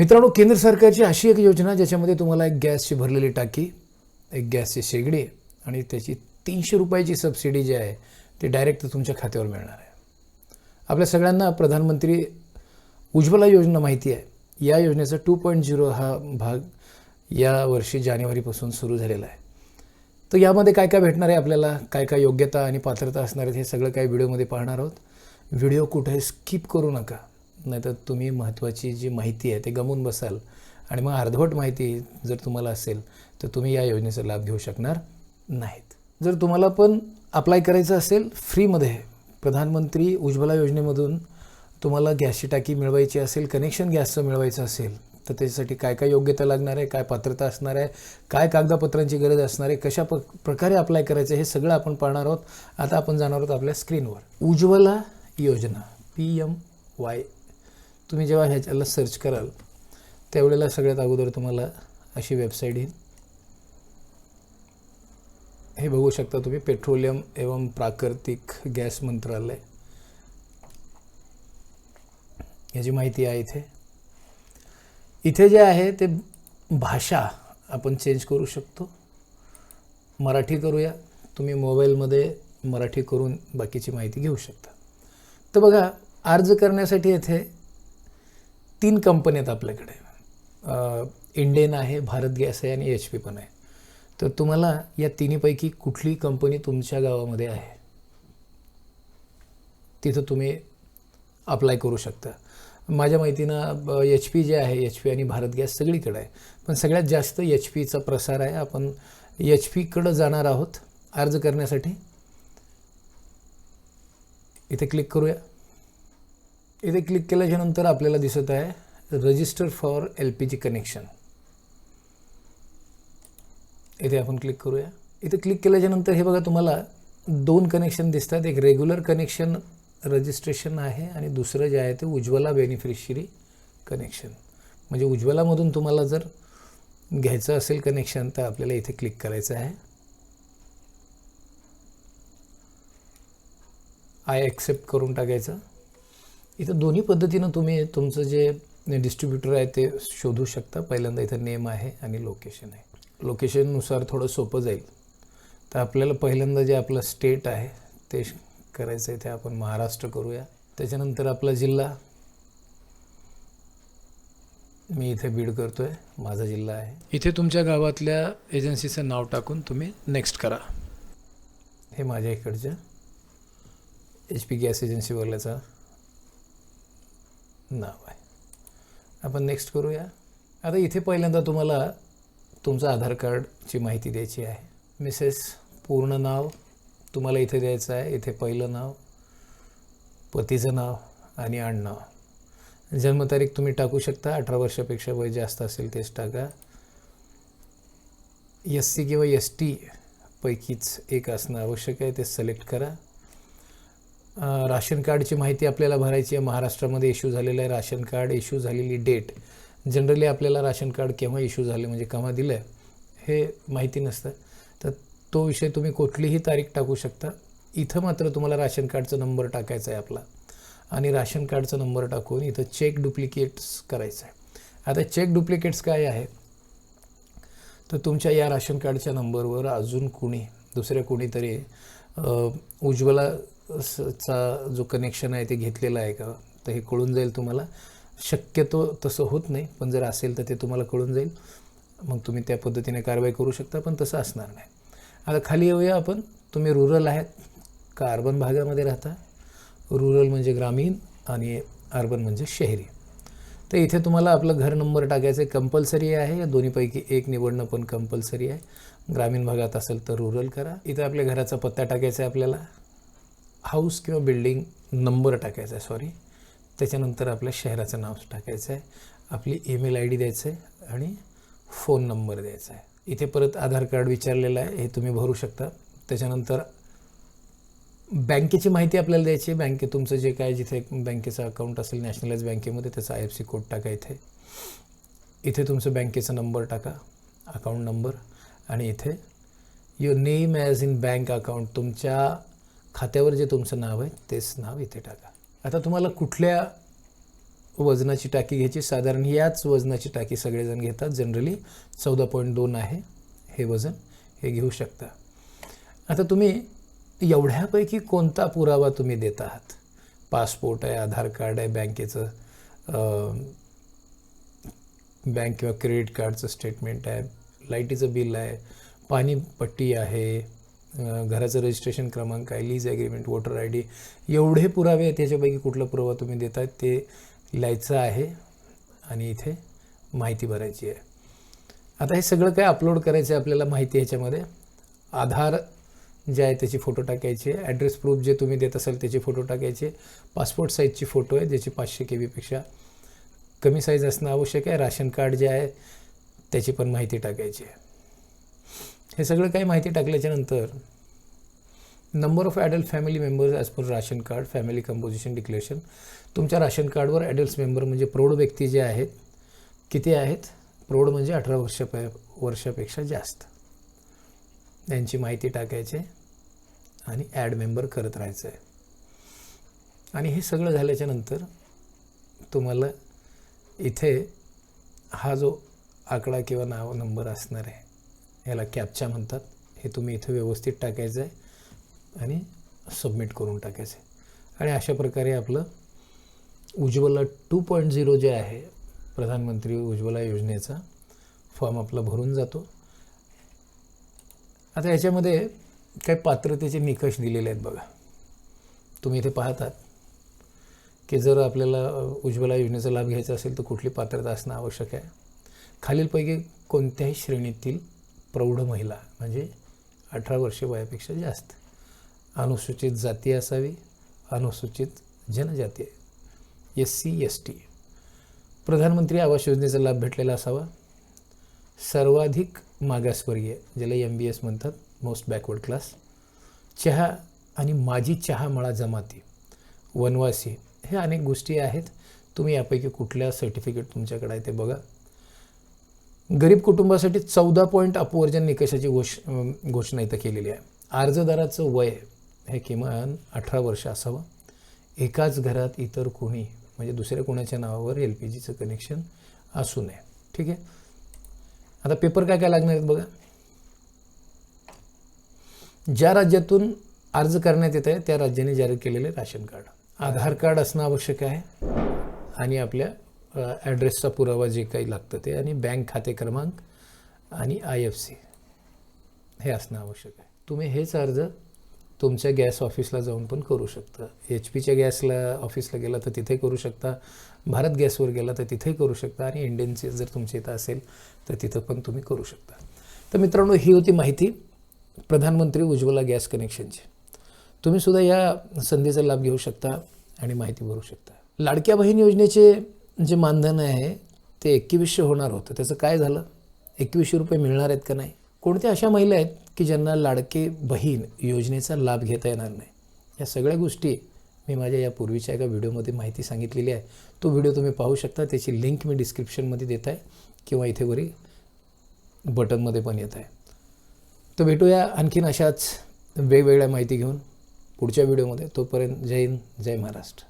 मित्रांनो, केंद्र सरकारची अशी एक योजना ज्याच्यामध्ये तुम्हाला एक गॅसची भरलेली टाकी, एक गॅसची शेगडी आणि त्याची 300 रुपयाची सबसिडी जी आहे ती डायरेक्ट तुमच्या खात्यावर मिळणार आहे. आपल्या सगळ्यांना प्रधानमंत्री उज्ज्वला योजना माहिती आहे. या योजनेचा 2.0 हा भाग या वर्षी जानेवारीपासून सुरू झालेला आहे. तर यामध्ये काय काय भेटणार आहे आपल्याला, काय काय योग्यता आणि पात्रता असणार आहेत, हे सगळं काही व्हिडिओमध्ये पाहणार आहोत. व्हिडिओ कुठे स्किप करू नका, नाहीतर तुम्ही महत्त्वाची जी माहिती आहे ते गमवून बसाल आणि मग अर्धवट माहिती जर तुम्हाला असेल तर तुम्ही या योजनेचा लाभ घेऊ शकणार नाहीत. जर तुम्हाला पण अप्लाय करायचं असेल फ्रीमध्ये प्रधानमंत्री उज्ज्वला योजनेमधून तुम्हाला गॅसची टाकी मिळवायची असेल, कनेक्शन गॅसचं मिळवायचं असेल, तर त्याच्यासाठी काय काय योग्यता लागणार आहे, काय पात्रता असणार आहे, काय कागदपत्रांची गरज असणार आहे, कशा प्रकारे अप्लाय करायचं हे सगळं आपण पाहणार आहोत. आता आपण जाणार आहोत आपल्या स्क्रीनवर. उज्ज्वला योजना PMY तुम्ही जेव्हा ह्याच्याला सर्च कराल त्यावेळेला सगळ्यात अगोदर तुम्हाला अशी वेबसाईट येईल. हे बघू शकता तुम्ही, पेट्रोलियम एवं प्राकृतिक गॅस मंत्रालय याची माहिती आहे. इथे जे आहे ते भाषा आपण चेंज करू शकतो. मराठी करूया. तुम्ही मोबाईलमध्ये मराठी करून बाकीची माहिती घेऊ शकता. तर बघा, अर्ज करण्यासाठी येथे 3 कंपन्या आहेत आपल्याकडे. इंडियन आहे, भारत गॅस आहे आणि HP पण आहे. तर तुम्हाला या तिन्हीपैकी कुठली कंपनी तुमच्या गावामध्ये आहे तिथं तुम्ही अप्लाय करू शकता. माझ्या माहितीनं HP जे आहे, HP आणि भारत गॅस सगळीकडे आहे, पण सगळ्यात जास्त HPचा प्रसार आहे. आपण HPकडं जाणार आहोत अर्ज करण्यासाठी. इथे क्लिक करूया. इथे क्लिक केल्याच्यानंतर आपल्याला दिसत आहे रजिस्टर फॉर LPG कनेक्शन. इथे आपण क्लिक करूया. इथे क्लिक केल्याच्यानंतर हे बघा तुम्हाला 2 कनेक्शन दिसतात. एक रेग्युलर कनेक्शन रजिस्ट्रेशन आहे आणि दुसरं जे आहे ते उज्ज्वला बेनिफिशियरी कनेक्शन. म्हणजे उज्ज्वलामधून तुम्हाला जर घ्यायचं असेल कनेक्शन तर आपल्याला इथे क्लिक करायचं आहे. आय ॲक्सेप्ट करून टाकायचं. इथं दोन्ही पद्धतीनं तुम्ही तुमचं जे डिस्ट्रीब्युटर आहे ते शोधू शकता. पहिल्यांदा इथं नेम आहे आणि लोकेशन आहे. लोकेशननुसार थोडं सोपं जाईल. तर आपल्याला पहिल्यांदा जे आपलं स्टेट आहे ते करायचं आहे. ते आपण महाराष्ट्र करूया. त्याच्यानंतर आपला जिल्हा, मी इथे बीड करतो आहे, माझा जिल्हा आहे. इथे तुमच्या गावातल्या एजन्सीचं नाव टाकून तुम्ही नेक्स्ट करा. हे माझ्या इकडच्या HP गॅस एजन्सीवाल्याचं नाव आहे. आपण नेक्स्ट करूया. आता इथे पहिल्यांदा तुम्हाला तुमचं आधार कार्डची माहिती द्यायची आहे. मिसेस पूर्ण नाव तुम्हाला इथे द्यायचं आहे. इथे पहिलं नाव, पतीचं नाव आणि आडनाव. जन्मतारीख तुम्ही टाकू शकता. 18 वर्षापेक्षा वय जास्त असेल तेच टाका. SC किंवा ST पैकीच एक असणं आवश्यक आहे, ते सिलेक्ट करा. राशन कार्डची माहिती आपल्याला भरायची आहे. महाराष्ट्रामध्ये इश्यू झालेलं आहे राशन कार्ड. इश्यू झालेली डेट, जनरली आपल्याला राशन कार्ड केव्हा इश्यू झाले म्हणजे केव्हा दिलं आहे हे माहिती नसतं, तर तो विषय तुम्ही कुठलीही तारीख टाकू शकता. इथं मात्र तुम्हाला राशन कार्डचा नंबर टाकायचा आहे आपला आणि राशन कार्डचा नंबर टाकून इथं चेक डुप्लिकेट्स करायचं आहे. आता चेक डुप्लिकेट्स काय आहे, तर तुमच्या या राशन कार्डच्या नंबरवर अजून दुसऱ्या कोणीतरी उज्ज्वलाचा जो कनेक्शन आहे ते घेतलेला आहे का, तर हे कळून जाईल तुम्हाला. शक्यतो तसं होत नाही, पण जर असेल तर ते तुम्हाला कळून जाईल. मग तुम्ही त्या पद्धतीने कारवाई करू शकता, पण तसं असणार नाही. आता खाली येऊया आपण. तुम्ही रुरल आहेत का अर्बन भागामध्ये राहता? रुरल म्हणजे ग्रामीण आणि अर्बन म्हणजे शहरी. तर इथे तुम्हाला आपलं घर नंबर टाकायचं आहे. कंपल्सरी आहे. या दोन्हीपैकी एक निवडणं पण कंपल्सरी आहे. ग्रामीण भागात असेल तर रुरल करा. इथं आपल्या घराचा पत्ता टाकायचा आहे आपल्याला. हाऊस किंवा बिल्डिंग नंबर टाकायचा आहे, त्याच्यानंतर आपल्या शहराचं नाव टाकायचं आहे. आपली ईमेल ID द्यायचं आहे आणि फोन नंबर द्यायचा आहे. इथे परत आधार कार्ड विचारलेलं आहे, हे तुम्ही भरू शकता. त्याच्यानंतर बँकेची माहिती आपल्याला द्यायची आहे. तुमचं जे काय जिथे बँकेचं अकाउंट असेल नॅशनलाइज बँकेमध्ये त्याचा IFSC कोड टाका. इथे तुमचं बँकेचा नंबर टाका, अकाउंट नंबर, आणि इथे your name as in bank account, तुमच्या खात्यावर जे तुमचं नाव आहे तेच नाव इथे टाका. आता तुम्हाला कुठल्या वजनाची टाकी घ्यायची. साधारण याच वजनाची टाकी सगळेजण घेतात. जनरली 14.2 आहे हे वजन, हे घेऊ शकता. आता तुम्ही एवढ्यापैकी कोणता पुरावा तुम्ही देत आहात? पासपोर्ट आहे, आधार कार्ड आहे, बँकेचं बँक किंवा क्रेडिट कार्डचं स्टेटमेंट आहे, लाईटीचं बिल आहे, पाणीपट्टी आहे, घराचं रजिस्ट्रेशन क्रमांक आहे, lease agreement, voter I D, एवढे पुरावे आहेत. याच्यापैकी कुठला पुरावा तुम्ही देतायत ते लिहायचं आहे आणि इथे माहिती भरायची आहे. आता हे सगळं काय अपलोड करायचं आहे आपल्याला माहिती ह्याच्यामध्ये. आधार जे आहे त्याची फोटो टाकायचे, ॲड्रेस प्रूफ जे तुम्ही देत असाल त्याचे फोटो टाकायचे, पासपोर्ट साईजची फोटो आहे ज्याची 500 KB कमी साईज असणं आवश्यक आहे, राशन कार्ड जे आहे त्याची पण माहिती टाकायची आहे. हे सगळं काही माहिती टाकल्याच्यानंतर number of adult family members as per ration card, family composition declaration. तुमच्या राशन कार्डवर ॲडल्ट मेंबर म्हणजे प्रौढ व्यक्ती जे आहेत किती आहेत? प्रौढ म्हणजे 18 वर्षापेक्षा जास्त. त्यांची माहिती टाकायची आणि ॲड मेंबर करत राहायचं आहे. आणि हे सगळं झाल्याच्यानंतर तुम्हाला इथे हा जो आकडा किंवा नाव नंबर असणार आहे याला कॅप्चा म्हणतात, हे तुम्ही इथे व्यवस्थित टाकायचं आहे आणि सबमिट करून टाकायचं आहे. आणि अशा प्रकारे आपलं उज्ज्वला 2.0 जे आहे प्रधानमंत्री उज्ज्वला योजनेचा फॉर्म आपला भरून जातो. आता याच्यामध्ये काही पात्रतेचे निकष दिलेले आहेत बघा. तुम्ही इथे पाहतात की जर आपल्याला उज्ज्वला योजनेचा लाभ घ्यायचा असेल तर कुठली पात्रता असणं आवश्यक आहे. खालीलपैकी कोणत्याही श्रेणीतील प्रौढ महिला म्हणजे 18 वर्षे वयापेक्षा जास्त, अनुसूचित जाती असावी, अनुसूचित जनजाती, SC ST, प्रधानमंत्री आवास योजनेचा लाभ भेटलेला असावा, सर्वाधिक मागासवर्गीय ज्याला MBS म्हणतात, मोस्ट बॅकवर्ड क्लास, चहा आणि माजी चहा मळा जमाती, वनवासी, हे अनेक गोष्टी आहेत. तुम्ही यापैकी कुठल्या सर्टिफिकेट तुमच्याकडे आहे ते बघा. गरीब कुटुंबासाठी 14 पॉईंट अपवर्जन निकषाची घोषणा इथं केलेली आहे. अर्जदाराचं वय हे किमान 18 वर्ष असावं. एकाच घरात इतर कोणी म्हणजे दुसऱ्या कोणाच्या नावावर LPGचं कनेक्शन असू नये. ठीक आहे. आता पेपर काय काय लागणार आहेत बघा. ज्या राज्यातून अर्ज करण्यात येत आहे त्या राज्याने जारी केलेले राशन कार्ड, आधार कार्ड असणं आवश्यक आहे आणि आपल्या ॲड्रेसचा पुरावा जे काही लागतं ते, आणि बँक खाते क्रमांक आणि IFC हे असणं आवश्यक आहे. तुम्ही हेच अर्ज तुमच्या गॅस ऑफिसला जाऊन पण करू शकता. HPच्या गॅसला ऑफिसला गेला तर तिथे करू शकता, भारत गॅसवर गेला तर तिथेही करू शकता, आणि इंडियनचे जर तुमच्या इथं असेल तर तिथं पण तुम्ही करू शकता. तर मित्रांनो, ही होती माहिती प्रधानमंत्री उज्ज्वला गॅस कनेक्शनची. तुम्ही सुद्धा या संधीचा लाभ घेऊ शकता आणि माहिती भरू शकता. लाडक्या बहीण योजनेचे जे मानधन आहे ते 2100 होणार होतं, त्याचं काय झालं? 2100 रुपये मिळणार आहेत का नाही? कोणत्या अशा महिला आहेत की ज्यांना लाडके बहीण योजनेचा लाभ घेता येणार नाही? या सगळ्या गोष्टी मी माझ्या यापूर्वीच्या एका व्हिडिओमध्ये माहिती सांगितलेली आहे. तो व्हिडिओ तुम्ही पाहू शकता. त्याची लिंक मी डिस्क्रिप्शनमध्ये देत आहे किंवा इथे वरी बटनमध्ये पण येत आहे. तर भेटूया आणखीन अशाच वेगवेगळ्या माहिती घेऊन पुढच्या व्हिडिओमध्ये. तोपर्यंत जय हिंद, जय महाराष्ट्र.